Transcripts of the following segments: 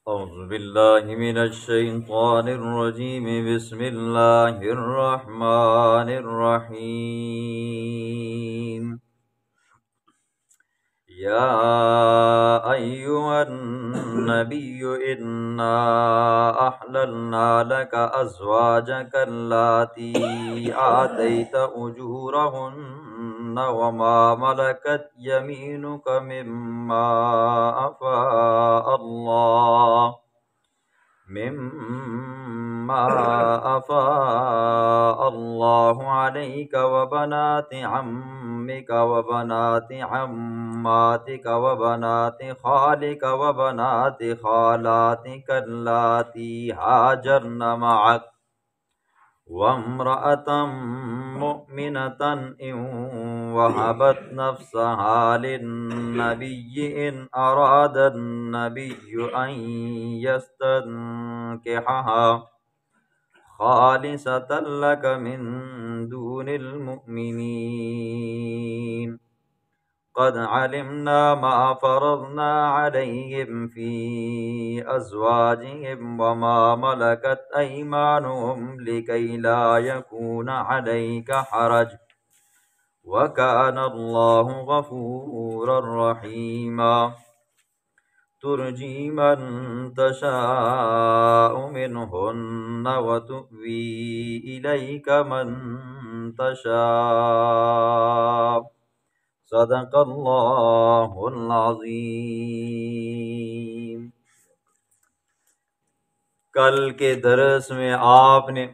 أعوذ بالله من الشيطان الرجيم. بسم الله الرحمن الرحيم. يا أيها النبي إنا أحللنا لك أزواجك اللاتي آتيت أجورهن وما ملكت يمينك مما أفاء الله عليك وبنات عمك وبنات عماتك وبنات خالك وبنات خالاتك اللاتي هاجرن معك وامرأة مؤمنة إن وهبت نفسها للنبي إن أراد النبي أن يستنكحها خالصة لك من دون المؤمنين. قد علمنا ما فرضنا عليهم في أزواجهم وما ملكت أيمانهم لكي لا يكون عليك حرج وكان الله غفورا رحيما. ترجي من تشاء منهن وتؤوي إليك من تشاء. صدق اللہ العظیم. کل کے درس میں آپ نے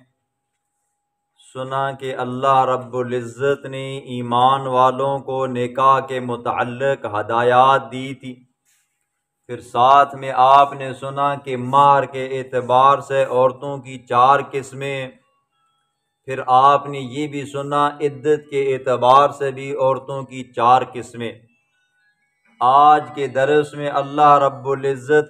سنا کہ اللہ رب العزت نے ایمان والوں کو نکاح کے متعلق ہدایات دی تھی. پھر ساتھ میں آپ نے سنا کہ مہر کے اعتبار سے عورتوں کی 4 قسمیں. پھر آپ نے یہ بھی سنا عدت کے اعتبار سے بھی عورتوں کی 4 قسمیں. آج کے درس میں اللہ رب العزت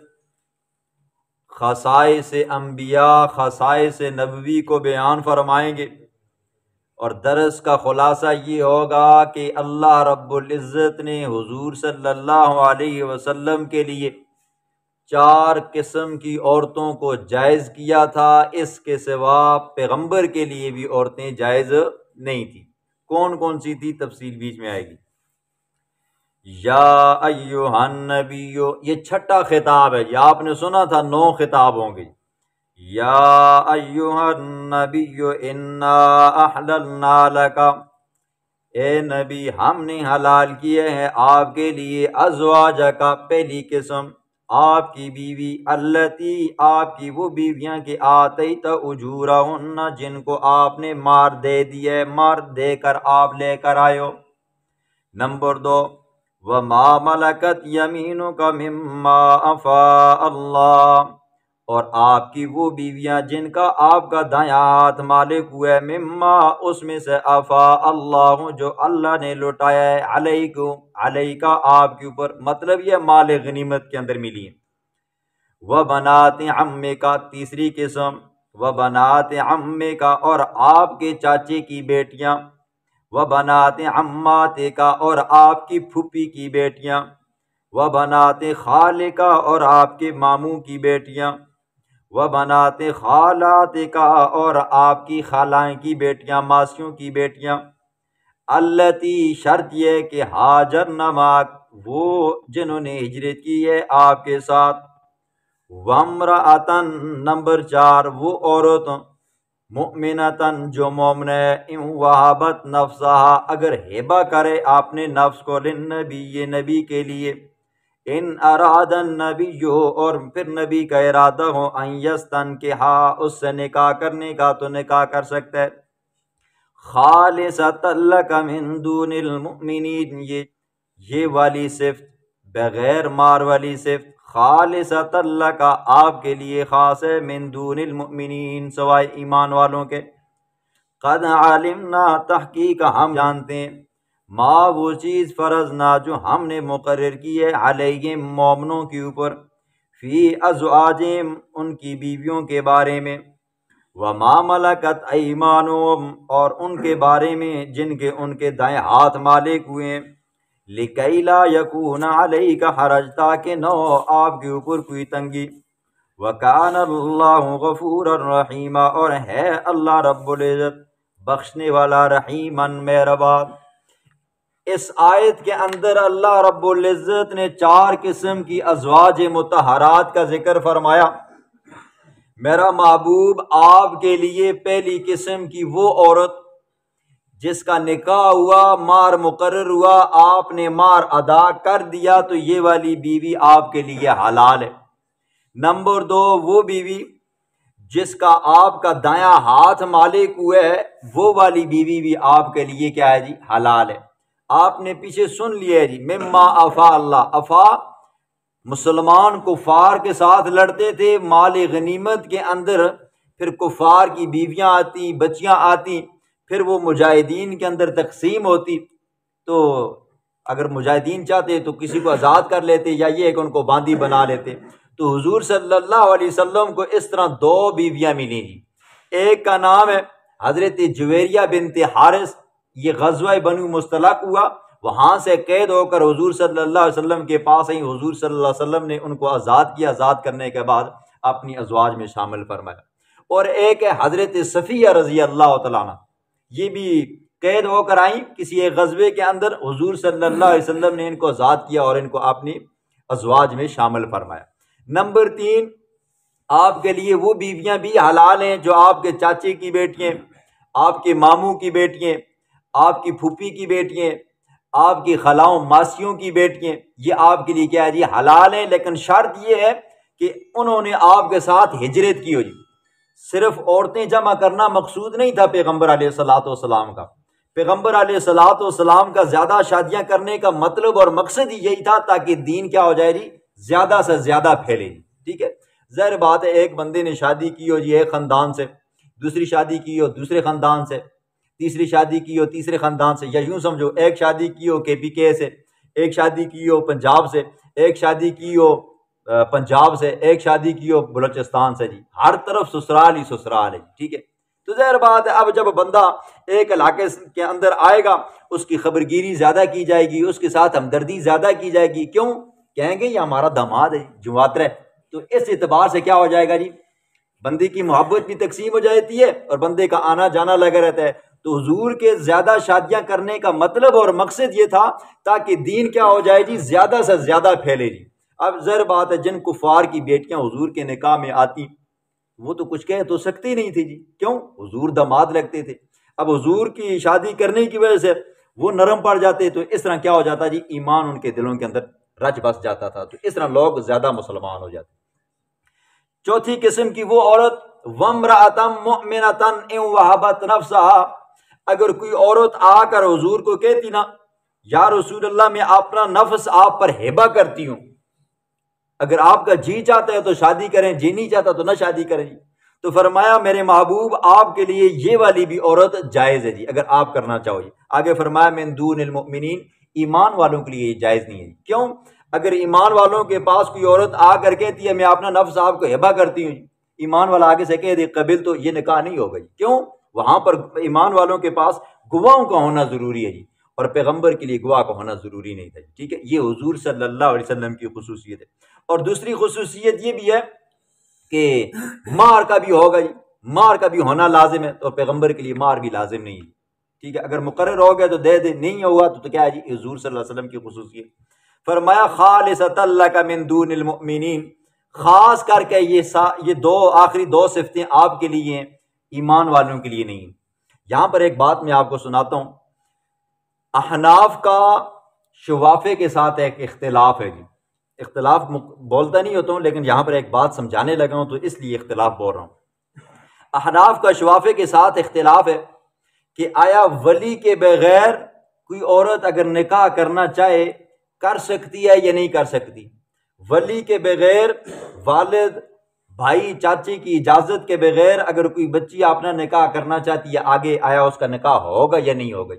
خصائص انبیاء، خصائص نبوی کو بیان فرمائیں گے، اور درس کا خلاصہ یہ ہوگا کہ اللہ رب العزت نے حضور صلی اللہ علیہ وسلم کے لیے 4 قسم کی عورتوں کو جائز کیا تھا. اس کے سوا پیغمبر کے لیے بھی عورتیں جائز نہیں تھیں. کون کون سی تھی تفصیل بیچ میں آئے گی. یا ایھا النبی، یہ 6واں خطاب ہے. یہ آپ نے سنا تھا 9 خطاب ہوں گے. یا ایھا النبی انا احللنا لک، اے نبی ہم نے حلال کیے ہیں آپ کے لیے ازواجک، پہلی قسم آپ کی بیوی، اللتی آپ کی وہ بیویاں کہ آتیت اجورہن جن کو آپ نے مار دے دیے، مار دے کر آپ لے کر آئے ہو. نمبر 2 وما ملکت یمینک مما افاء اللہ، اور آپ کی وہ بیویاں جن کا آپ کا دایاں ہاتھ مالک ہوئے، مما اس میں سے افاء اللہ جو اللہ نے لٹایا ہے، علیکہ آپ کے اوپر، مطلب یہ مال غنیمت کے اندر ملی. وبنات عمک، تیسری قسم وبنات عمک، اور آپ کے چاچے کی بیٹیاں، وبنات عماتک، اور آپ کی پھوپھی کی بیٹیاں، وبنات خالک، اور آپ کے ماموں کی بیٹیاں، وبنات خالاتک، اور آپ کی خالائیں کی بیٹیاں، ماسیوں کی بیٹیاں، اللتی شرط یہ کہ ہاجرن معک، وہ جنہوں نے ہجرت کی ہے آپ کے ساتھ. وامرأتن، نمبر 4 وہ عورت، مؤمنتن جو مومن ہے، ان وہبت نفسہا اگر ہبہ کرے آپ نے نفس کو، للنبی یہ نبی کے لیے، ان اراد النبی، اور پھر نبی کا ارادہ ہو، ان یستنکحا اس سے نکاح کرنے کا تو نکاح کر سکتا ہے. خالصۃ لک من دون المؤمنین، یہ والی صفت بغیر مار والی صفت، خالصۃ لک آپ کے لیے خاص ہے، من دون المؤمنین سوائے ایمان والوں کے. قد علمنا تحقیق ہم جانتے ہیں، ما وہ چیز فرضنا جو ہم نے مقرر کی ہے، علیہم مومنوں کے اوپر، فی ازواجہم ان کی بیویوں کے بارے میں، وما ملکت ایمانہم اور ان کے بارے میں جن کے ان کے دائیں ہاتھ مالک ہوئے ہیں، لکی لا یکون علیک حرج تاکہ نہ ہو آپ کے اوپر کوئی تنگی، وَكَانَ اللَّهُ غَفُورًا رَحِيمًا، اور ہے اللہ رب العزت بخشنے والا، رحیماً مہربان۔ اس آیت کے اندر اللہ رب العزت نے 4 قسم کی ازواج مطہرات کا ذکر فرمایا۔ میرا محبوب آپ کے لیے پہلی قسم کی وہ عورت جس کا نکاح ہوا، مہر مقرر ہوا، آپ نے مہر ادا کر دیا، تو یہ والی بیوی آپ کے لیے حلال ہے۔ نمبر 2، وہ بیوی جس کا آپ کا دایاں ہاتھ مالک ہوا ہے، وہ والی بیوی بھی آپ کے لیے کیا ہے جی؟ حلال ہے۔ آپ نے پیچھے سن لیا ہے جی، مما افا اللہ، افا مسلمان کفار کے ساتھ لڑتے تھے، مال غنیمت کے اندر پھر کفار کی بیویاں آتی، بچیاں آتی، پھر وہ مجاہدین کے اندر تقسیم ہوتی، تو اگر مجاہدین چاہتے تو کسی کو آزاد کر لیتے، یا یہ کہ ان کو باندی بنا لیتے۔ تو حضور صلی اللہ علیہ وسلم کو اس طرح 2 بیویاں ملی جی۔ ایک کا نام ہے حضرت جویریہ بنت حارث، یہ غزوہ بنو مستلق ہوا، وہاں سے قید ہو کر حضور صلی اللہ علیہ وسلم کے پاس آئی، حضور صلی اللہ علیہ وسلم نے ان کو آزاد کیا، آزاد کرنے کے بعد اپنی ازواج میں شامل فرمایا۔ اور ایک ہے حضرت صفیہ رضی اللہ تعالیٰ عنہ، یہ بھی قید ہو کر آئیں کسی ایک غزوے کے اندر، حضور صلی اللہ علیہ وسلم نے ان کو آزاد کیا اور ان کو اپنی ازواج میں شامل فرمایا۔ نمبر 3، آپ کے لیے وہ بیویاں بھی حلال ہیں جو آپ کے چاچے کی بیٹیاں، آپ کے ماموں کی بیٹیاں، آپ کی پھوپھی کی بیٹیاں، آپ کی خلاؤں ماسیوں کی بیٹیاں، یہ آپ کے لیے کیا ہے جی؟ حلال ہیں، لیکن شرط یہ ہے کہ انہوں نے آپ کے ساتھ ہجرت کی ہو جی۔ صرف عورتیں جمع کرنا مقصود نہیں تھا پیغمبر علیہ الصلوۃ والسلام کا۔ پیغمبر علیہ الصلوۃ والسلام کا زیادہ شادیاں کرنے کا مطلب اور مقصد ہی یہی تھا تاکہ دین کیا ہو جائے جی؟ زیادہ سے زیادہ پھیلے جی، ٹھیک ہے۔ ظاہر بات ہے ایک بندے نے شادی کی ہو جی ایک خاندان سے، دوسری شادی کی ہو دوسرے خاندان سے، تیسری شادی کی ہو تیسرے خاندان سے، یا یوں سمجھو ایک شادی کی ہو KPK سے، ایک شادی کی ہو پنجاب سے، ایک شادی کی ہو پنجاب سے، ایک شادی کی ہو بلوچستان سے جی، ہر طرف سسرال ہی سسرال ہے، ٹھیک ہے۔ تو ظاہر بات ہے اب جب بندہ ایک علاقے کے اندر آئے گا، اس کی خبرگیری زیادہ کی جائے گی، اس کے ساتھ ہمدردی زیادہ کی جائے گی، کیوں؟ کہیں گے یہ ہمارا داماد ہے جواتر ہے، تو اس اعتبار سے کیا ہو جائے گا جی؟ بندے کی محبت بھی تقسیم ہو جاتی ہے اور بندے کا آنا جانا لگا رہتا ہے۔ تو حضور کے زیادہ شادیاں کرنے کا مطلب اور مقصد یہ تھا تاکہ دین کیا ہو جائے جی؟ زیادہ سے زیادہ پھیلے جی۔ اب ظاہر بات ہے جن کفار کی بیٹیاں حضور کے نکاح میں آتی وہ تو کچھ کہہ تو سکتی نہیں تھی جی، کیوں؟ حضور داماد لگتے تھے۔ اب حضور کی شادی کرنے کی وجہ سے وہ نرم پڑ جاتے، تو اس طرح کیا ہو جاتا جی؟ ایمان ان کے دلوں کے اندر رچ بس جاتا تھا، تو اس طرح لوگ زیادہ مسلمان ہو جاتے۔ چوتھی قسم کی وہ عورت، وَامْرَأَةً مُؤْمِنَةً إِن وَهَبَتْ نَفْسَهَا، اگر کوئی عورت آ کر حضور کو کہتی نا یا رسول اللہ میں اپنا نفس آپ پر ہبہ کرتی ہوں، اگر آپ کا جی چاہتا ہے تو شادی کریں، جی نہیں چاہتا تو نہ شادی کریں جی، تو فرمایا میرے محبوب آپ کے لیے یہ والی بھی عورت جائز ہے جی، اگر آپ کرنا چاہو جی۔ آگے فرمایا من دون المؤمنین، ایمان والوں کے لیے یہ جائز نہیں ہے جی۔ کیوں؟ اگر ایمان والوں کے پاس کوئی عورت آ کر کہتی ہے میں اپنا نفس آپ کو ہبہ کرتی ہوں جی، ایمان والا آگے سے کہہ دے قبل، تو یہ نکاح نہیں ہوگا جی۔ کیوں؟ وہاں پر ایمان والوں کے پاس گواہوں کا ہونا ضروری ہے جی، اور پیغمبر کے لیے گواہ کا ہونا ضروری نہیں تھا، ٹھیک ہے۔ یہ حضور صلی اللہ علیہ وسلم کی خصوصیت ہے۔ اور دوسری خصوصیت یہ بھی ہے کہ مہر کا بھی ہوگا جی، مہر کا بھی ہونا لازم ہے، تو پیغمبر کے لیے مہر بھی لازم نہیں ہے، ٹھیک ہے۔ اگر مقرر ہو گیا تو دے دے، نہیں ہوا تو کیا ہے جی؟ حضور صلی اللہ علیہ وسلم کی خصوصیت۔ فرمایا خالصۃ لک من دون المؤمنین، خاص کر کے یہ آخری دو صفتیں آپ کے لیے ہیں، ایمان والوں کے لیے نہیں۔ یہاں پر ایک بات میں آپ کو سناتا ہوں، احناف کا شوافے کے ساتھ ایک اختلاف ہے جی، اختلاف بولتا نہیں ہوتا ہوں لیکن یہاں پر ایک بات سمجھانے لگا ہوں تو اس لیے اختلاف بول رہا ہوں۔ احناف کا شوافے کے ساتھ اختلاف ہے کہ آیا ولی کے بغیر کوئی عورت اگر نکاح کرنا چاہے کر سکتی ہے یا نہیں کر سکتی؟ ولی کے بغیر، والد بھائی چاچے کی اجازت کے بغیر اگر کوئی بچی اپنا نکاح کرنا چاہتی ہے آگے، آیا اس کا نکاح ہوگا یا نہیں ہوگا؟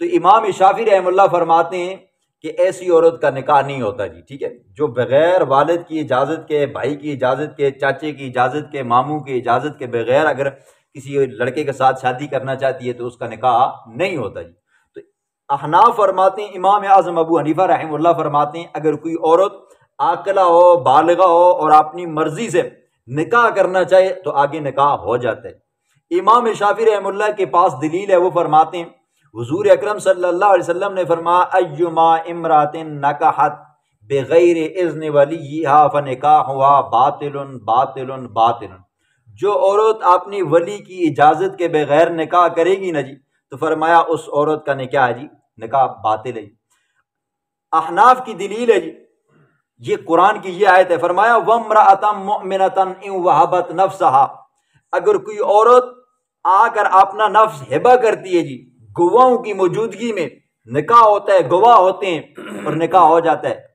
تو امام شافعی رحمہ اللہ فرماتے ہیں کہ ایسی عورت کا نکاح نہیں ہوتا جی، ٹھیک ہے، جو بغیر والد کی اجازت کے، بھائی کی اجازت کے، چاچے کی اجازت کے، ماموں کی اجازت کے بغیر اگر کسی لڑکے کے ساتھ شادی کرنا چاہتی ہے تو اس کا نکاح نہیں ہوتا جی۔ تو احناف فرماتے ہیں، امام اعظم ابو حنیفہ رحمہ اللہ فرماتے ہیں اگر کوئی عورت عاقلہ ہو، بالغہ ہو اور اپنی مرضی سے نکاح کرنا چاہے تو آگے نکاح ہو جاتا ہے۔ امام شافعی رحمہ اللہ کے پاس دلیل ہے، وہ فرماتے ہیں حضور اکرم صلی اللہ علیہ وسلم نے فرمایا ایما امرات نکحت بغیر اذن ولیہا فنکاحها باطل باطل باطل، جو عورت اپنی ولی کی اجازت کے بغیر نکاح کرے گی نا جی، تو فرمایا اس عورت کا نکاح جی نکاح باطل ہے۔ احناف کی دلیل ہے جی، یہ قرآن کی یہ آیت ہے، فرمایا وَامْرَأَةً مُؤْمِنَةً إِن وَهَبَتْ نَفْسَهَا، اگر کوئی عورت آ کر اپنا نفس ہبہ کرتی ہے جی، گواہوں کی موجودگی میں نکاح ہوتا ہے، گواہ ہوتے ہیں اور نکاح ہو جاتا ہے۔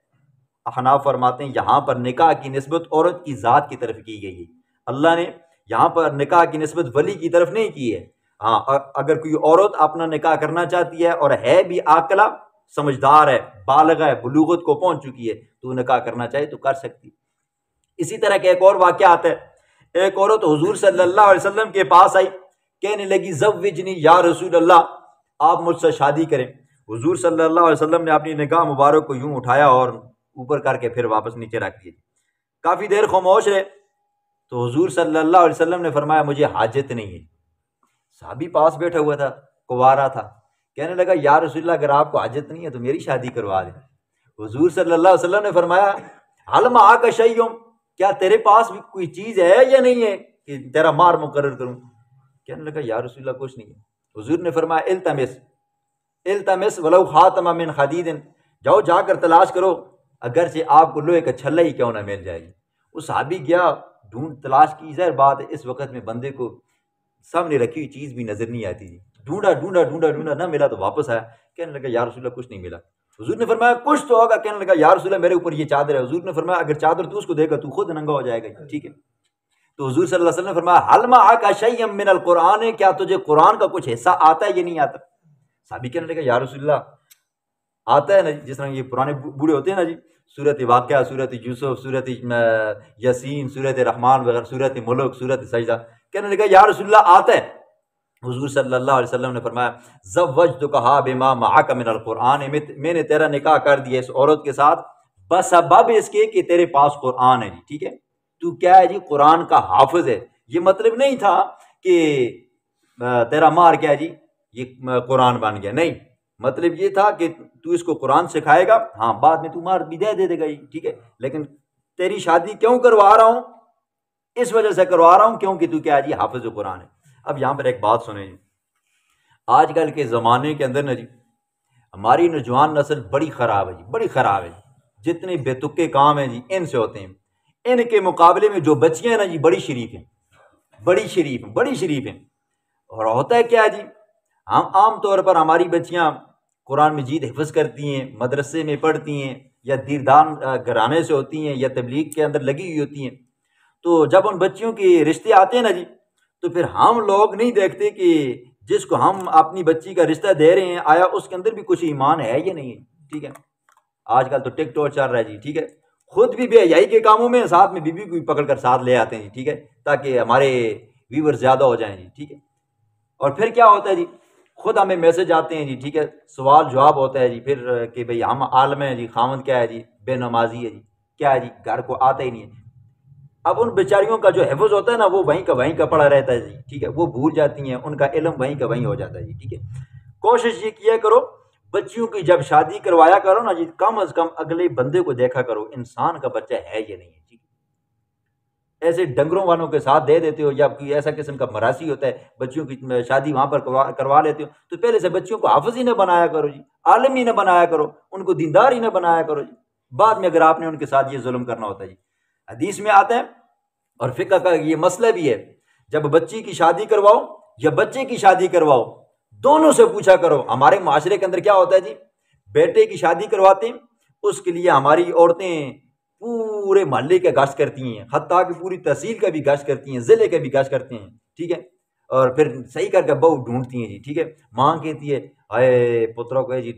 احناف فرماتے ہیں یہاں پر نکاح کی نسبت عورت کی ذات کی طرف کی گئی ہے، اللہ نے یہاں پر نکاح کی نسبت ولی کی طرف نہیں کی ہے۔ ہاں اگر کوئی عورت اپنا نکاح کرنا چاہتی ہے اور ہے بھی عاقلہ، سمجھدار ہے، بالغ ہے، بلوغت کو پہنچ چکی ہے، تو نکاح کرنا چاہے تو کر سکتی۔ اسی طرح کا ایک اور واقعہ آتا ہے، ایک عورت حضور صلی اللہ علیہ وسلم کے پاس آئی، کہنے لگی زوجنی یا رسول اللہ، آپ مجھ سے شادی کریں۔ حضور صلی اللہ علیہ وسلم نے اپنی نگاہ مبارک کو یوں اٹھایا اور اوپر کر کے پھر واپس نیچے رکھ دیا۔ کافی دیر خاموش رہے تو حضور صلی اللہ علیہ وسلم نے فرمایا مجھے حاجت نہیں ہے۔ صحابی پاس بیٹھا ہوا تھا، کنوارا تھا، کہنے لگا یا رسول اللہ اگر آپ کو حاجت نہیں ہے تو میری شادی کروا دیں۔ حضور صلی اللہ علیہ وسلم نے فرمایا حل معاک شیء، کیا تیرے پاس بھی کوئی چیز ہے یا نہیں ہے کہ تیرا مہر مقرر کروں؟ کہنے لگا یا رسول اللہ کچھ نہیں ہے۔ حضور نے فرمایا التمس التمس ولو خاتم من حدید، جاؤ جا کر تلاش کرو اگرچہ آپ کو لوہے کا چھلا ہی کیوں نہ مل جائے گی۔ وہ صحابی گیا، ڈھونڈ تلاش کی، ظاہر بات ہے اس وقت میں بندے کو سامنے رکھی ہوئی چیز بھی نظر نہیں آتی تھی، ڈھونڈا ڈھونڈا ڈھونڈا ڈھونڈا نہ ملا تو واپس آیا، کہنے لگا یا رسول اللہ کچھ نہیں ملا۔ حضور نے فرمایا کچھ تو ہوگا، کہنے لگا یا رسول اللہ میرے اوپر یہ چادر ہے۔ حضور نے فرمایا اگر چادر تو اس کو دے گا تو خود ننگا ہو جائے گا، ٹھیک ہے؟ تو حضور صلی اللہ علیہ وسلم نے فرمایا حل معک شیء من القرآن، کیا تجھے قرآن کا کچھ حصہ آتا ہے یا نہیں آتا؟ صحابی کہنے لگا یا رسول اللہ آتا ہے نا، جس طرح یہ پرانے بوڑھے ہوتے ہیں نا جی، سورت واقعہ، سورت یوسف، سورت یاسین، سورت رحمان وغیرہ، سورت ملک، سورت سجدہ، کہنے لگا یا رسول اللہ آتا ہے۔ حضور صلی اللہ علیہ وسلم نے فرمایا زوجتکھا بما معک من القرآن، میں نے تیرا نکاح کر دیا اس عورت کے ساتھ بسبب اس کے کہ تیرے پاس قرآن ہے جی، ٹھیک ہے؟ تو کیا ہے جی قرآن کا حافظ ہے۔ یہ مطلب نہیں تھا کہ تیرا مہر کیا ہے جی یہ قرآن بن گیا، نہیں، مطلب یہ تھا کہ تو اس کو قرآن سکھائے گا، ہاں بعد میں تو مہر بھی دے گا، ٹھیک ہے، لیکن تیری شادی کیوں کروا رہا ہوں؟ اس وجہ سے کروا رہا ہوں کیونکہ تو کیا ہے جی حافظ قرآن ہے۔ اب یہاں پر ایک بات سنیں جی، آج کل کے زمانے کے اندر نا جی ہماری نوجوان نسل بڑی خراب ہے جی، بڑی خراب ہے جی، جتنے بے تکے کام ہیں جی ان سے ہوتے ہیں۔ ان کے مقابلے میں جو بچیاں ہیں نا جی بڑی شریف ہیں، بڑی شریف ہیں، بڑی شریف ہیں۔ اور ہوتا ہے کیا جی، ہم عام طور پر ہماری بچیاں قرآن مجید حفظ کرتی ہیں، مدرسے میں پڑھتی ہیں، یا دیردان گھرانے سے ہوتی ہیں، یا تبلیغ کے اندر لگی ہوئی ہوتی ہیں، تو جب ان بچیوں کے رشتے آتے ہیں نا جی تو پھر ہم لوگ نہیں دیکھتے کہ جس کو ہم اپنی بچی کا رشتہ دے رہے ہیں آیا اس کے اندر بھی کچھ ایمان ہے یا نہیں ہے، ٹھیک ہے؟ آج کل تو ٹک ٹاک چل رہا ہے جی، ٹھیک ہے، خود بھی بے حیائی کے کاموں میں ساتھ میں بیوی کو بھی پکڑ کر ساتھ لے آتے ہیں جی، ٹھیک ہے، تاکہ ہمارے ویور زیادہ ہو جائیں جی، ٹھیک ہے۔ اور پھر کیا ہوتا ہے جی، خود ہمیں میسج آتے ہیں جی، ٹھیک ہے، سوال جواب ہوتا ہے جی پھر کہ بھئی ہم عالم ہیں جی، خاوند کیا ہے جی بے نمازی ہے جی، کیا ہے جی گھر کو آتا ہی نہیں ہے۔ اب ان بیچاریوں کا جو حفظ ہوتا ہے نا وہ وہیں کا پڑا رہتا ہے جی، ٹھیک ہے، وہ بھول جاتی ہیں، ان کا علم وہیں کا وہیں ہو جاتا ہے جی، ٹھیک ہے۔ کوشش یہ کیا کرو بچیوں کی جب شادی کروایا کرو نا جی، کم از کم اگلے بندے کو دیکھا کرو انسان کا بچہ ہے یا نہیں ہے، ٹھیک ہے؟ ایسے ڈنگروں والوں کے ساتھ دے دیتے ہو یا کوئی ایسا قسم کا مراسی ہوتا ہے بچیوں کی شادی وہاں پر کروا لیتے ہو، تو پہلے سے بچیوں کو حافظ ہی نہ بنایا کرو جی، عالم ہی نہ بنایا کرو، ان کو دیندار ہی نہ بنایا کرو جی، بعد میں اگر آپ نے ان کے ساتھ یہ ظلم کرنا ہوتا ہے جی۔ حدیث میں آتا ہے اور فقہ کا یہ مسئلہ بھی ہے، جب بچی کی شادی کرواؤ یا بچے کی شادی کرواؤ دونوں سے پوچھا کرو۔ ہمارے معاشرے کے اندر کیا ہوتا ہے جی، بیٹے کی شادی کرواتے ہیں اس کے لیے ہماری عورتیں پورے محلے کا گشت کرتی ہیں، حتیٰ کہ پوری تحصیل کا بھی گشت کرتی ہیں، ضلع کا بھی گشت کرتے ہیں، ٹھیک ہے، اور پھر صحیح کر کے بہو ڈھونڈتی ہیں جی، ٹھیک ہے۔ ماں کہتی ہے اے پتروں کو جی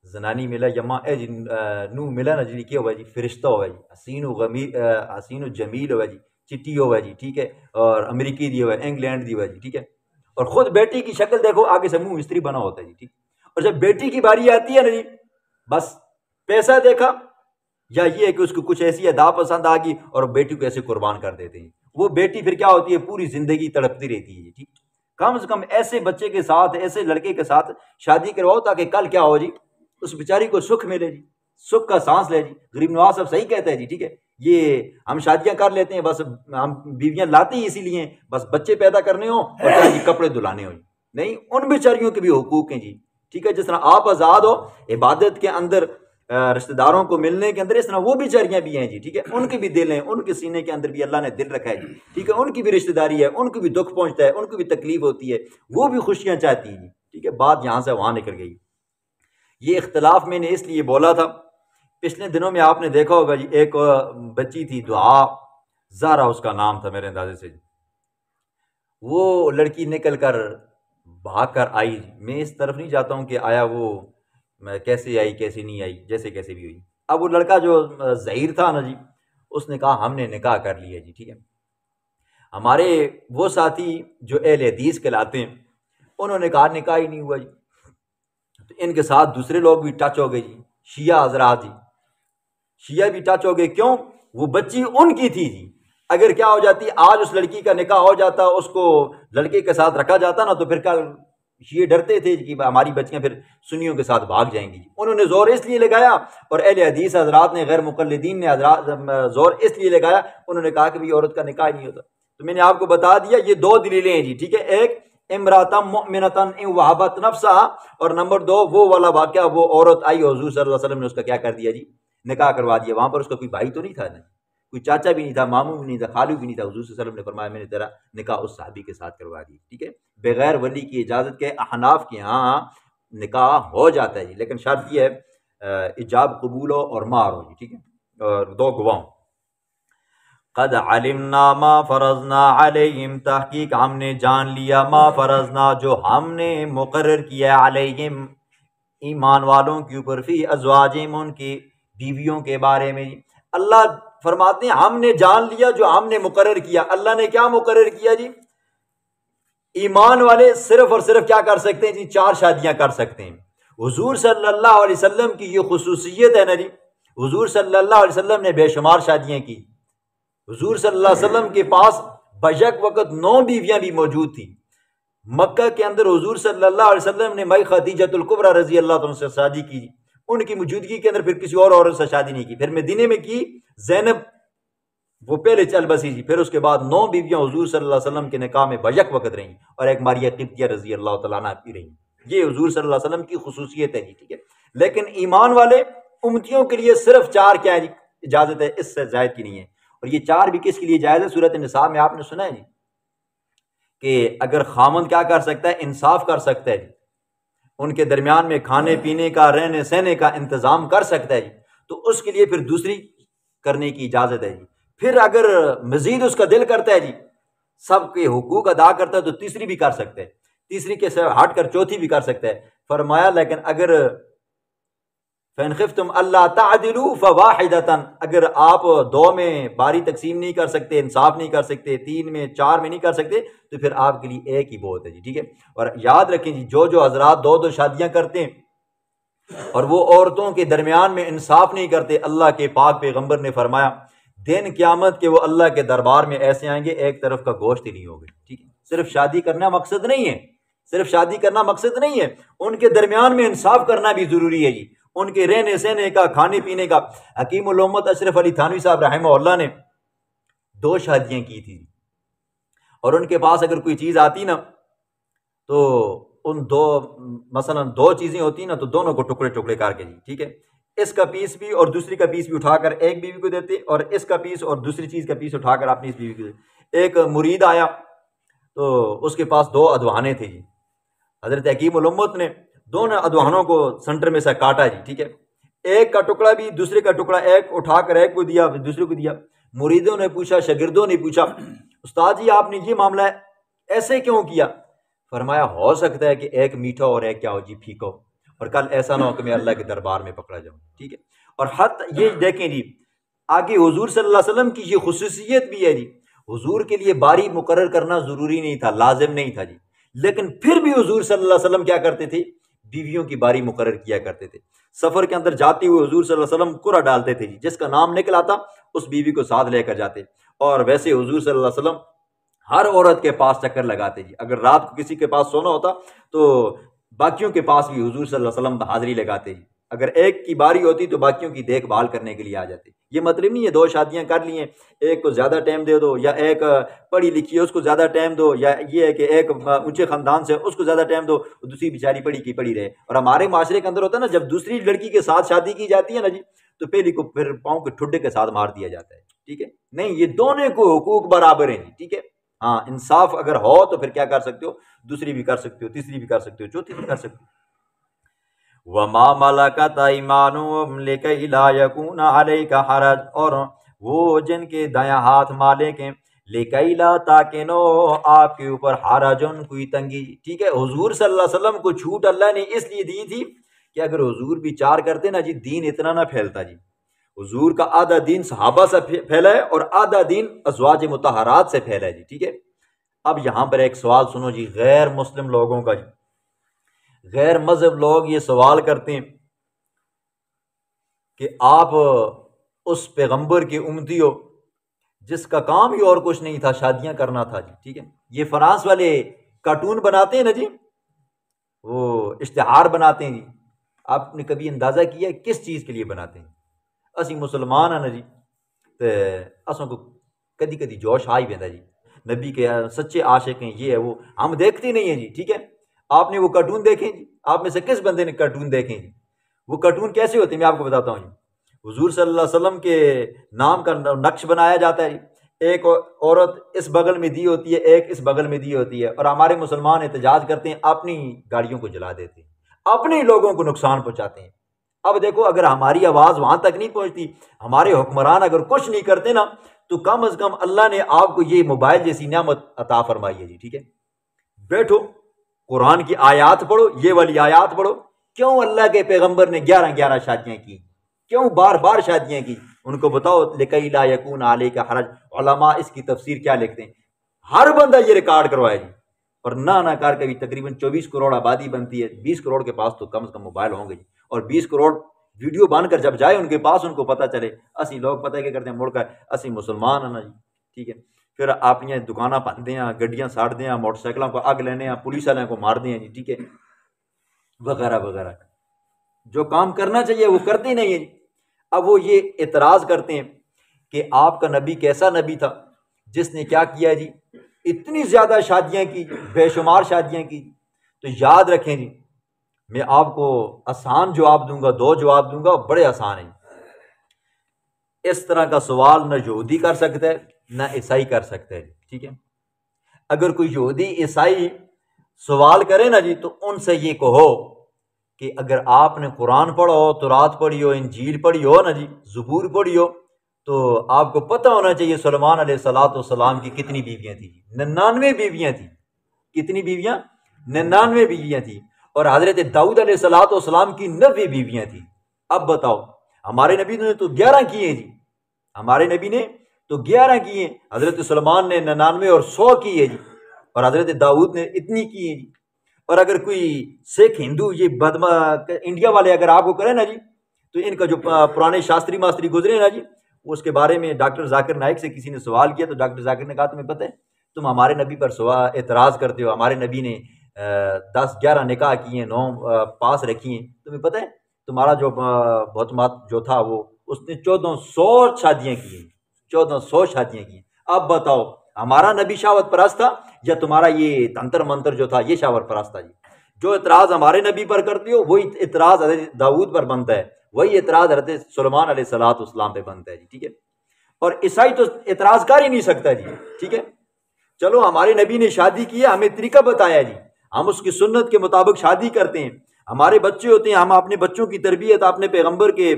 زنانی ملا یا ماں اے جی نو ملا نا جی، کیا ہوا جی فرشتہ ہوا جی، حسین و جمیل ہوا جی، چٹی ہوا جی، ٹھیک ہے، اور امریکی دی ہوا ہے، انگلینڈ دی ہوا جی، ٹھیک ہے، اور خود بیٹی کی شکل دیکھو آگے سے منہ مستری بنا ہوتا ہے جی، ٹھیک۔ اور جب بیٹی کی باری آتی ہے نا جی بس پیسہ دیکھا یا یہ ہے کہ اس کو کچھ ایسی ادا پسند آ گئی اور بیٹی کو ایسے قربان کر دیتے ہیں، وہ بیٹی پھر کیا ہوتی ہے پوری زندگی تڑپتی رہتی ہے جی ٹھیک. کم سے کم ایسے بچے کے ساتھ ایسے لڑکے کے ساتھ شادی کرواؤ تاکہ کل کیا ہو جی اس بیچاری کو سکھ ملے جی, سکھ کا سانس لے جی. غریب نواز صاحب صحیح کہتے ہیں جی ٹھیک ہے, یہ ہم شادیاں کر لیتے ہیں بس ہم بیویاں لاتے ہی اسی لیے بس بچے پیدا کرنے ہوں اور کیا جی کپڑے دلانے ہوں جی. نہیں, ان بیچاریوں کے بھی حقوق ہیں جی ٹھیک ہے. جس طرح آپ آزاد ہو عبادت کے اندر رشتہ داروں کو ملنے کے اندر, اس طرح وہ بیچاریاں بھی ہیں جی ٹھیک ہے. ان کے بھی دل ہیں, ان کے سینے کے اندر بھی اللہ نے دل رکھا ہے جی ٹھیک ہے. ان کی بھی رشتہ داری ہے, ان کو بھی دکھ پہنچتا ہے, ان کو بھی تکلیف ہوتی ہے, وہ بھی خوشیاں چاہتی ہیں جی ٹھیک ہے. بات یہاں سے وہاں نکل گئی. یہ اختلاف میں نے اس لیے بولا تھا, پچھلے دنوں میں آپ نے دیکھا ہوگا جی ایک بچی تھی دعا زہرا اس کا نام تھا میرے اندازے سے, وہ لڑکی نکل کر بھاگ کر آئی. میں اس طرف نہیں جاتا ہوں کہ آیا وہ کیسے آئی کیسے نہیں آئی, جیسے کیسے بھی ہوئی. اب وہ لڑکا جو ظہیر تھا نا جی, اس نے کہا ہم نے نکاح کر لیا جی ٹھیک ہے. ہمارے وہ ساتھی جو اہل حدیث کہلاتے ہیں انہوں نے کہا نکاح ہی نہیں ہوا جی. تو ان کے ساتھ دوسرے لوگ بھی ٹچ ہو گئے جی, شیعہ حضرات جی, شیعہ بھی ٹچ ہو گئے. کیوں؟ وہ بچی ان کی تھی جی. اگر کیا ہو جاتی آج اس لڑکی کا نکاح ہو جاتا, اس کو لڑکے کے ساتھ رکھا جاتا نا, تو پھر کل شیعہ ڈرتے تھے کہ ہماری بچیاں پھر سنیوں کے ساتھ بھاگ جائیں گی. انہوں نے زور اس لیے لگایا, اور اہل حدیث حضرات نے غیر مقلدین نے حضرات زور اس لیے لگایا, انہوں نے کہا کہ عورت کا نکاح نہیں ہوتا. تو میں نے آپ کو بتا دیا یہ دو دلیلیں ہیں جی ٹھیک ہے. ایک امراتم مؤمنتن ان وہبت نفسا, اور نمبر دو وہ والا واقعہ, وہ عورت آئی حضور صلی اللہ علیہ وسلم نے اس کا کیا کر دیا جی نکاح کروا دیا. وہاں پر اس کا کوئی بھائی تو نہیں تھا, نہیں کوئی چاچا بھی نہیں تھا, ماموں بھی نہیں تھا, خالو بھی نہیں تھا. حضور صلی اللہ علیہ وسلم نے فرمایا میں نے تیرا نکاح اس صحابی کے ساتھ کروا دی ٹھیک ہے, بغیر ولی کی اجازت کے. احناف کے ہاں نکاح ہو جاتا ہے جی, لیکن شرط یہ ہے ایجاب قبول ہو اور مہر ہو جی ٹھیک ہے, اور دو گواہ. قد علمنا ما فرضنا علیہم, تحقیق ہم نے جان لیا, ما فرضنا جو ہم نے مقرر کیا, علیہم ایمان والوں کے اوپر, فی ازواجہم ان کی بیویوں کے بارے میں. اللہ فرماتے ہیں ہم نے جان لیا جو ہم نے مقرر کیا. اللہ نے کیا مقرر کیا جی؟ ایمان والے صرف اور صرف کیا کر سکتے ہیں جی؟ 4 شادیاں کر سکتے ہیں. حضور صلی اللہ علیہ وسلم کی یہ خصوصیت ہے نا جی, حضور صلی اللہ علیہ وسلم نے بے شمار شادیاں کی. حضور صلی اللہ علیہ وسلم کے پاس بیک وقت 9 بیویاں بھی موجود تھیں. مکہ کے اندر حضور صلی اللہ علیہ وسلم نے مائی خدیجۃ الکبریٰ رضی اللہ عنہا سے شادی کی, ان کی موجودگی کے اندر. پھر کسی اور عورت سے شادی نہیں کی. پھر مدینے میں کی زینب, وہ پہلے چل بسی جی. پھر اس کے بعد 9 بیویاں حضور صلی اللہ علیہ وسلم کے نکاح میں بیک وقت رہیں, اور ایک ماریہ قبطیہ رضی اللہ تعالیٰ عنہا بھی رہیں. یہ حضور صلی اللہ علیہ وسلم کی خصوصیت ہے جی ٹھیک ہے. لیکن ایمان والے امتیوں کے لیے صرف 4 کیا ہے جی اجازت ہے, اس سے زائد کی نہیں ہے. اور یہ 4 بھی کس کے لیے جائز ہے؟ سورۃ النساء میں آپ نے سنا ہے جی کہ اگر خامند کیا کر سکتا ہے, انصاف کر سکتا ہے جی, ان کے درمیان میں کھانے پینے کا رہنے سہنے کا انتظام کر سکتا ہے جی, تو اس کے لیے پھر دوسری کرنے کی اجازت ہے جی. پھر اگر مزید اس کا دل کرتا ہے جی, سب کے حقوق ادا کرتا ہے, تو تیسری بھی کر سکتے ہیں, تیسری کے سے ہٹ کر چوتھی بھی کر سکتا ہے. فرمایا لیکن اگر فَإِنْ خِفْتُمْ أَلَّا تَعْدِلُوا فَوَاحِدَةً, اگر آپ 2 میں باری تقسیم نہیں کر سکتے, انصاف نہیں کر سکتے, 3 میں 4 میں نہیں کر سکتے, تو پھر آپ کے لیے ایک ہی بہت ہے جی ٹھیک ہے. اور یاد رکھیں جی جو حضرات 2 شادیاں کرتے ہیں اور وہ عورتوں کے درمیان میں انصاف نہیں کرتے, اللہ کے پاک پیغمبر نے فرمایا دن قیامت کے وہ اللہ کے دربار میں ایسے آئیں گے ایک طرف کا گوشت ہی نہیں ہوگا ٹھیک ہے. صرف شادی کرنا مقصد نہیں ہے, صرف شادی کرنا مقصد نہیں ہے, ان کے درمیان میں انصاف کرنا بھی ضروری ہے جی, ان کے رہنے سہنے کا, کھانے پینے کا. حکیم الامت اشرف علی تھانوی صاحب رحمہ اللہ نے 2 شادیاں کی تھی, اور ان کے پاس اگر کوئی چیز آتی نا تو ان 2 مثلا 2 چیزیں ہوتی نا, تو دونوں کو ٹکڑے ٹکڑے کر کے جی ٹھیک ہے, اس کا پیس بھی اور دوسری کا پیس بھی اٹھا کر ایک بیوی کو دیتے, اور اس کا پیس اور دوسری چیز کا پیس اٹھا کر اپنی اس بیوی کو دیتے. ایک مرید آیا تو اس کے پاس 2 ادوانے تھے جی. حضرت حکیم الامت نے دونوں ادوانوں کو سنٹر میں سے کاٹا جی ٹھیک ہے, ایک کا ٹکڑا بھی دوسرے کا ٹکڑا ایک اٹھا کر ایک کو دیا, دوسرے کو دیا. مریدوں نے پوچھا, شاگردوں نے پوچھا, استاد جی آپ نے یہ معاملہ ایسے کیوں کیا؟ فرمایا ہو سکتا ہے کہ ایک میٹھا اور ایک کیا ہو جی پھیکا ہو, اور کل ایسا نہ ہو کہ میں اللہ کے دربار میں پکڑا جاؤں ٹھیک ہے. اور حتی یہ دیکھیں جی آگے حضور صلی اللہ علیہ وسلم کی یہ خصوصیت بھی ہے جی, حضور کے لیے باری مقرر کرنا ضروری نہیں تھا, لازم نہیں تھا جی, لیکن پھر بھی حضور صلی اللہ علیہ وسلم کیا کرتے تھے؟ بیویوں کی باری مقرر کیا کرتے تھے. سفر کے اندر جاتے ہوئے حضور صلی اللہ علیہ وسلم قرعہ ڈالتے تھے جی, جس کا نام نکل آتا اس بیوی کو ساتھ لے کر جاتے, اور ویسے حضور صلی اللہ علیہ وسلم ہر عورت کے پاس چکر لگاتے جی. اگر رات کو کسی کے پاس سونا ہوتا تو باقیوں کے پاس بھی حضور صلی اللہ علیہ وسلم حاضری لگاتے جی. اگر ایک کی باری ہوتی تو باقیوں کی دیکھ بھال کرنے کے لیے آ جاتے. یہ مطلب نہیں ہے 2 شادیاں کر لی ہیں ایک کو زیادہ ٹائم دے دو، یا ایک پڑھی لکھی ہے اس کو زیادہ ٹائم دو، یا یہ ہے کہ ایک اونچے خاندان سے اس کو زیادہ ٹائم دو، دوسری بیچاری پڑھی کی پڑھی رہے. اور ہمارے معاشرے کے اندر ہوتا ہے نا، جب دوسری لڑکی کے ساتھ شادی کی جاتی ہے نا جی، تو پہلی کو پھر پاؤں کے ٹھڈے کے ساتھ مار دیا جاتا ہے. ٹھیک ہے، نہیں، یہ دونوں کو حقوق برابر ہیں جی. ٹھیک ہے، ہاں، انصاف اگر ہو تو پھر کیا کر سکتے ہو، دوسری بھی کر سکتے ہو، تیسری بھی کر سکتے ہو، چوتھی بھی کر سکتے ہو. وَمَا مَلَكَتْ أَيْمَانُكُمْ لِكَيْ لَا يَكُونَ عَلَيْكَ حَرَجٌ، اور وہ جن کے دایاں ہاتھ مالک ہیں، لِكَيْ لَا، تاکہ نو آپ کے اوپر حرجن، کوئی تنگی. ٹھیک ہے، حضور صلی اللہ علیہ وسلم کو چھوٹ اللہ نے اس لیے دی تھی کہ اگر حضور بھی چار کرتے نا جی، دین اتنا نہ پھیلتا جی. حضور کا آدھا دین صحابہ سے پھیلا ہے اور آدھا دین ازواج مطہرات سے پھیلا ہے جی. ٹھیک ہے، اب یہاں پر ایک سوال سنو جی، غیر مسلم لوگوں کا جی. غیر مذہب لوگ یہ سوال کرتے ہیں کہ آپ اس پیغمبر کی امتی ہو جس کا کام ہی اور کچھ نہیں تھا، شادیاں کرنا تھا جی. ٹھیک ہے، یہ فرانس والے کارٹون بناتے ہیں نا جی، وہ اشتہار بناتے ہیں جی. آپ نے کبھی اندازہ کیا ہے کس چیز کے لیے بناتے ہیں؟ اسی مسلمان ہیں نا جی، تو اسوں کو کدی کدی جوش آ ہی پہنتا جی، نبی کے سچے عاشق ہیں، یہ ہے وہ، ہم دیکھتے نہیں ہیں جی. ٹھیک ہے، آپ نے وہ کارٹون دیکھیں جی؟ آپ میں سے کس بندے نے کارٹون دیکھیں جی؟ وہ کارٹون کیسے ہوتے ہیں میں آپ کو بتاتا ہوں جی. حضور صلی اللہ علیہ وسلم کے نام کا نقش بنایا جاتا ہے جی. ایک عورت اس بغل میں دی ہوتی ہے، ایک اس بغل میں دی ہوتی ہے، اور ہمارے مسلمان احتجاج کرتے ہیں، اپنی گاڑیوں کو جلا دیتے ہیں، اپنے ہی لوگوں کو نقصان پہنچاتے ہیں. اب دیکھو، اگر ہماری آواز وہاں تک نہیں پہنچتی، ہمارے حکمران اگر کچھ نہیں کرتے نا، تو کم از کم اللہ نے آپ کو یہ موبائل جیسی نعمت عطا فرمائی ہے جی. ٹھیک ہے، بیٹھو قرآن کی آیات پڑھو، یہ والی آیات پڑھو. کیوں اللہ کے پیغمبر نے 11 شادیاں کی؟ کیوں بار بار شادیاں کی؟ ان کو بتاؤ، لِكَيْ لَا يَكُونَ عَلَيْكَ حَرَجٌ. علماء اس کی تفسیر کیا لکھتے ہیں؟ ہر بندہ یہ ریکارڈ کروائے جی. اور نہ کار کبھی تقریباً 24 کروڑ آبادی بنتی ہے، 20 کروڑ کے پاس تو کم از کم موبائل ہوں گے جی. اور 20 کروڑ ویڈیو بن کر جب جائے ان کے پاس، ان کو پتہ چلے. اسی لوگ پتہ کیا کرتے ہیں، مڑ کر اسی مسلمان ہیں نا جی. ٹھیک ہے، پھر اپنی دکاناں پھندے ہیں، گڈیاں ساڑ دیں، موٹر سائیکلوں کو اگ لینے ہیں، پولیس والوں کو مار دیں جی. ٹھیک ہے، وغیرہ وغیرہ. جو کام کرنا چاہیے وہ کرتے نہیں ہیں جی. اب وہ یہ اعتراض کرتے ہیں کہ آپ کا نبی کیسا نبی تھا جس نے کیا کیا جی، اتنی زیادہ شادیاں کی، بے شمار شادیاں کی. تو یاد رکھیں جی، میں آپ کو آسان جواب دوں گا، 2 جواب دوں گا، بڑے آسان ہیں. اس طرح کا سوال نہ یہودی کر سکتا ہے نہ عیسائی کر سکتا ہے. ٹھیک ہے، اگر کوئی یہودی عیسائی سوال کرے نا جی، تو ان سے یہ کہو کہ اگر آپ نے قرآن پڑھا ہو، تورات پڑھی ہو، انجیل پڑھی ہو نا جی، زبور پڑھی ہو، تو آپ کو پتہ ہونا چاہیے سلیمان علیہ السلام کی کتنی بیویاں تھیں. 99 بیویاں تھیں. کتنی بیویاں؟ 99 بیویاں تھیں. اور حضرت داؤد علیہ السلام کی 90 بیویاں تھیں. اب بتاؤ، ہمارے نبی نے تو 11 کیے جی. ہمارے نبی نے تو 11 کیے، حضرت سلیمان نے 99 اور 100 کیے جی، اور حضرت داؤد نے اتنی کیے جی. اور اگر کوئی سکھ ہندو یہ انڈیا والے اگر آپ کو کریں نا جی، تو ان کا جو پرانے شاستری ماستری گزرے نا جی، اس کے بارے میں ڈاکٹر ذاکر نائک سے کسی نے سوال کیا، تو ڈاکٹر ذاکر نے کہا تمہیں پتہ ہے تم ہمارے نبی پر اعتراض کرتے ہو، ہمارے نبی نے 10-11 نکاح کیے ہیں، 9 پاس رکھی ہیں، تمہیں پتہ ہے تمہارا جو بہت مات جو تھا وہ اس نے 1400 شادیاں کی ہیں، 1400 شادیاں کی ہیں. اب بتاؤ، ہمارا نبی شہوت پرست تھا یا تمہارا یہ تنتر منتر جو تھا یہ شہوت پرست تھا جی؟ جو اعتراض ہمارے نبی پر کرتے ہو وہی اعتراض حضرت داؤد پر بنتا ہے، وہی اعتراض حضرت سلیمان علیہ السلام پہ بنتا ہے جی. ٹھیک ہے، اور عیسائی تو اعتراض کر ہی نہیں سکتا جی. ٹھیک ہے، چلو ہمارے نبی نے شادی کی ہے، ہمیں طریقہ بتایا جی، ہم اس کی سنت کے مطابق شادی کرتے ہیں. ہمارے بچے ہوتے ہیں، ہم اپنے بچوں کی تربیت اپنے پیغمبر کے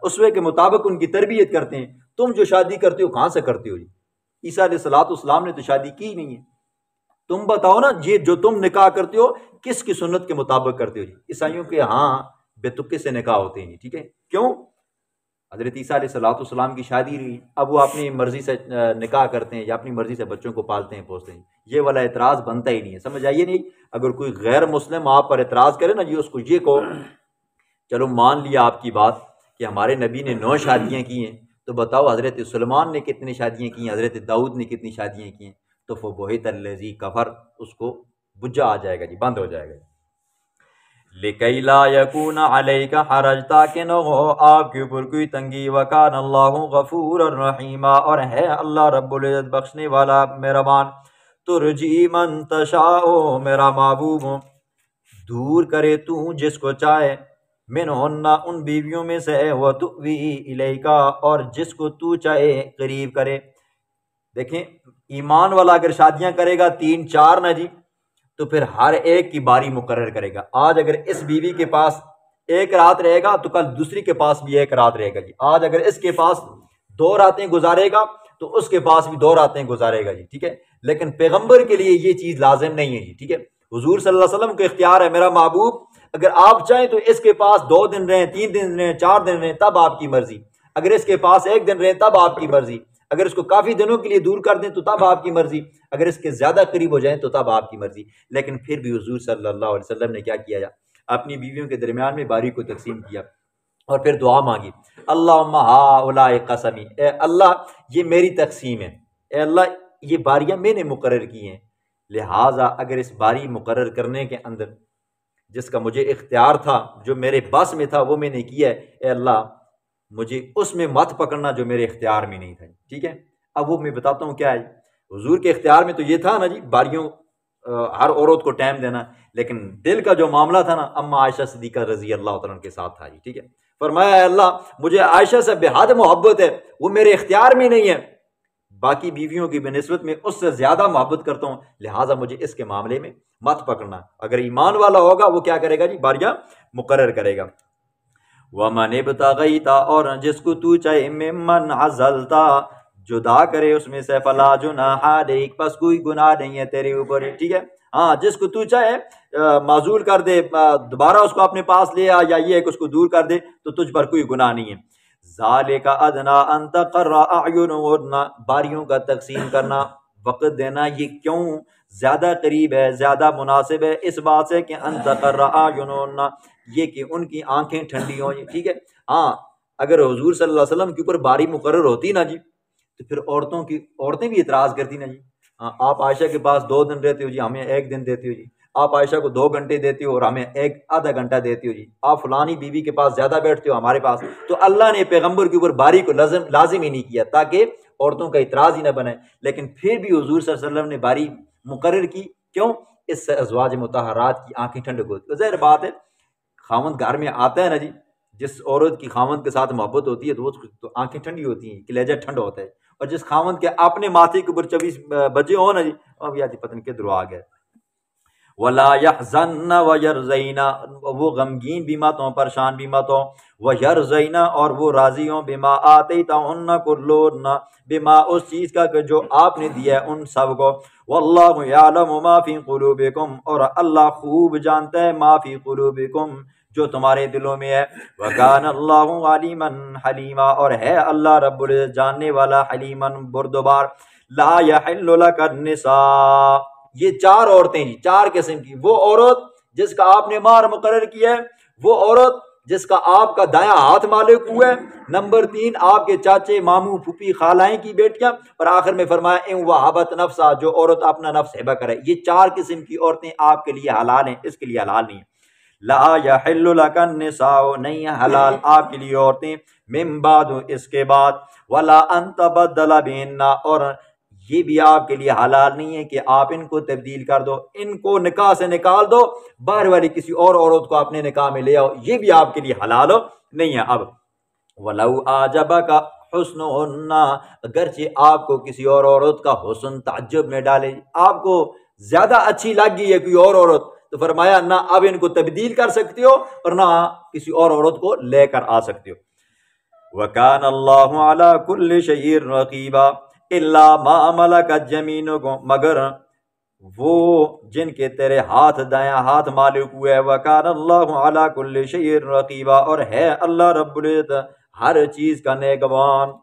اسوے کے مطابق ان کی تربیت کرتے ہیں. تم جو شادی کرتے ہو کہاں سے کرتے ہو جی؟ عیسیٰ علیہ السلام نے تو شادی کی ہی نہیں ہے. تم بتاؤ نا، یہ جو تم نکاح کرتے ہو کس کی سنت کے مطابق کرتے ہو جی؟ عیسائیوں کے ہاں بے تکے سے نکاح ہوتے ہیں جی. ٹھیک ہے، کیوں؟ حضرت عیسیٰ علیہ السلام کی شادی رہی، اب وہ اپنی مرضی سے نکاح کرتے ہیں یا اپنی مرضی سے بچوں کو پالتے ہیں پوستے ہیں. یہ والا اعتراض بنتا ہی نہیں ہے. سمجھ آئیے نہیں؟ اگر کوئی غیر مسلم آپ پر اعتراض کرے نا جی، اس کو یہ کہو چلو مان لیا آپ کی بات کہ ہمارے نبی نے 9 شادیاں کی ہیں، تو بتاؤ حضرت سلیمان نے کتنی شادیاں کی ہیں، حضرت داؤد نے کتنی شادیاں کی ہیں؟ تو فبہت الذی کفر، اس کو بجا آ جائے گا جی، بند ہو جائے گا۔ لِكَيْ لَا يَكُونَ عَلَيْكَ حَرَجٌ، تاکہ نہ ہو آپ کے اوپر کوئی تنگی، وَكَانَ اللَّهُ غَفُورًا رَحِيمًا، اور ہے اللہ رب العزت بخشنے والا مہربان۔ تُرْجِي مَن تَشَاءُ، میرا محبوب دور کرے تو جس کو چاہے، منہن ان بیویوں میں سے، وَتُؤْوِي إِلَيْكَ، اور جس کو تو چاہے قریب کرے۔ دیکھیں ایمان والا اگر شادیاں کرے گا 3 4 نہ جی، تو پھر ہر ایک کی باری مقرر کرے گا۔ آج اگر اس بیوی کے پاس ایک رات رہے گا تو کل دوسری کے پاس بھی ایک رات رہے گا جی۔ آج اگر اس کے پاس 2 راتیں گزارے گا تو اس کے پاس بھی 2 راتیں گزارے گا جی، ٹھیک ہے۔ لیکن پیغمبر کے لیے یہ چیز لازم نہیں ہے جی، ٹھیک ہے۔ حضور صلی اللہ علیہ وسلم کو اختیار ہے، میرا محبوب اگر آپ چاہیں تو اس کے پاس 2 دن رہیں، 3 دن رہیں، 4 دن رہیں، تب آپ کی مرضی۔ اگر اس کے پاس 1 دن رہیں تب آپ کی مرضی۔ اگر اس کو کافی دنوں کے لیے دور کر دیں تو تب آپ کی مرضی۔ اگر اس کے زیادہ قریب ہو جائیں تو تب آپ کی مرضی۔ لیکن پھر بھی حضور صلی اللہ علیہ وسلم نے کیا کیا؟ اپنی بیویوں کے درمیان میں باری کو تقسیم کیا اور پھر دعا مانگی، اللہم ہؤلاء قسمی، اے اللہ یہ میری تقسیم ہے، اے اللہ یہ باریاں میں نے مقرر کی ہیں، لہٰذا اگر اس باری مقرر کرنے کے اندر جس کا مجھے اختیار تھا، جو میرے بس میں تھا، وہ میں نے کیا ہے، اے اللہ مجھے اس میں مت پکڑنا جو میرے اختیار میں نہیں تھا، ٹھیک ہے۔ اب وہ میں بتاتا ہوں کیا ہے۔ حضور کے اختیار میں تو یہ تھا نا جی، باریوں ہر عورت کو ٹائم دینا، لیکن دل کا جو معاملہ تھا نا اما عائشہ صدیقہ رضی اللہ تعالیٰ عنہ کے ساتھ تھا جی، ٹھیک ہے۔ فرمایا اے اللہ مجھے عائشہ سے بے حد محبت ہے، وہ میرے اختیار میں نہیں ہے، باقی بیویوں کی بنسبت میں اس سے زیادہ محبت کرتا ہوں، لہٰذا مجھے اس کے معاملے میں مت پکڑنا۔ اگر ایمان والا ہوگا وہ کیا کرے گا جی؟ باریاں مقرر کرے گا۔ وَمَنِ ابْتَغَيْتَ، اور جس کو تو چاہے، مِمَّنْ عَزَلْتَ، جدا کرے اس میں سے، فَلَا جُنَاحَ عَلَيْكَ، بس کوئی گناہ نہیں ہے تیرے اوپر، ٹھیک ہے۔ ہاں جس کو تو چاہے معزول کر دے، دوبارہ اس کو اپنے پاس لے آ، یا یہ کہ اس کو دور کر دے، تو تجھ پر کوئی گناہ نہیں ہے۔ ذَلِكَ أَدْنَىٰ أَن تَقَرَّ أَعْيُنُهُنَّ، باریوں کا تقسیم کرنا، وقت دینا، یہ کیوں زیادہ قریب ہے، زیادہ مناسب ہے؟ اس بات سے کہ ان تقر أعْيُنُهُنَّ، یہ کہ ان کی آنکھیں ٹھنڈی ہوں، ٹھیک ہے۔ ہاں اگر حضور صلی اللہ علیہ وسلم کے اوپر باری مقرر ہوتی نا جی، تو پھر عورتیں بھی اعتراض کرتی نا جی۔ ہاں آپ عائشہ کے پاس 2 دن رہتے ہو جی، ہمیں 1 دن دیتے ہو جی، آپ عائشہ کو 2 گھنٹے دیتے ہو اور ہمیں آدھا گھنٹہ دیتے ہو جی، آپ فلانی بیوی کے پاس زیادہ بیٹھتے ہو ہمارے پاس۔ تو اللہ نے پیغمبر کے اوپر باری کو لازم ہی نہیں کیا تاکہ عورتوں کا اعتراض ہی نہ بنے، لیکن پھر بھی حضور صلی اللہ علیہ وسلم نے باری مقرر کی، کیوں؟ اس سے ازواج مطہرات کی آنکھیں ٹھنڈک ہوتی۔ ظاہر بات ہے خاوند گھر میں آتا ہے نا جی، جس عورت کی خاوند کے ساتھ محبت ہوتی ہے تو وہ تو آنکھیں ٹھنڈی ہوتی ہیں، کلیجہ ٹھنڈا ہوتا ہے، اور جس خاوند کے اپنے ماتھے کے اوپر 24 بجے ہو نا جی، اب یاد پتن کدھر آ گیا۔ وَلَا يَحْزَنَّ وَيَرْضَيْنَ، وہ غمگین بھی مت ہوں، پریشان بھی مت ہوں، وَيَرْضَيْنَ، اور وہ راضی ہوں، بِمَا آتَيْتَهُنَّ كُلُّهُنَّ، بِمَا، اس چیز کا کہ جو آپ نے دیا ہے ان سب کو، وَاللَّهُ يَعْلَمُ مَا فِي قُلُوبِكُمْ، اور اللہ خوب جانتا ہے، مَا فِي قُلُوبِكُمْ، جو تمہارے دلوں میں ہے، وَكَانَ اللَّهُ عَلِيمًا حَلِيمًا، اور ہے اللہ رب العزت جاننے والا، حلیمًا بردبار۔ لَا يَحِلُّ لَكَ النِّسَاءُ، یہ 4 عورتیں جی، 4 قسم کی۔ وہ عورت جس کا آپ نے مہر مقرر کیا ہے، وہ عورت جس کا آپ کا دایاں ہاتھ مالک ہوا ہے، نمبر 3 آپ کے چاچے، ماموں، پھوپھی، خالائیں کی بیٹیاں، اور آخر میں فرمایا ان وہبت نفسا، جو عورت اپنا نفس ہبہ کرے۔ یہ 4 قسم کی عورتیں آپ کے لیے حلال ہیں، اس کے لیے حلال نہیں ہیں۔ لا یحل لک النساء، نہیں ہے حلال آپ کے لیے عورتیں، من بعد، اس کے بعد، ولا ان تبدل بہن، اور یہ بھی آپ کے لیے حلال نہیں ہے کہ آپ ان کو تبدیل کر دو، ان کو نکاح سے نکال دو، باہر والی کسی اور عورت کو اپنے نکاح میں لے آؤ، یہ بھی آپ کے لیے حلال نہیں ہے۔ اب وَلَوْ أَعْجَبَكَ حُسْنُهُنَّ، اگرچہ آپ کو کسی اور عورت کا حسن تعجب میں ڈالے، آپ کو زیادہ اچھی لگ گئی ہے کوئی اور عورت، تو فرمایا نہ اب ان کو تبدیل کر سکتے ہو اور نہ کسی اور عورت کو لے کر آ سکتے ہو۔ وَكَانَ اللَّهُ عَلَى كُلِّ شَيْءٍ رَقِيبًا إِلَّا مَا مَلَكَتْ يَمِينُكُمْ، مگر وہ جن کے تیرے ہاتھ دایاں ہاتھ مالک ہوئے ہے، وَكَانَ اللَّهُ عَلَى كُلِّ شَيْءٍ رَقِيبًا، اور ہے اللہ رب العزت ہر چیز کا نگہبان۔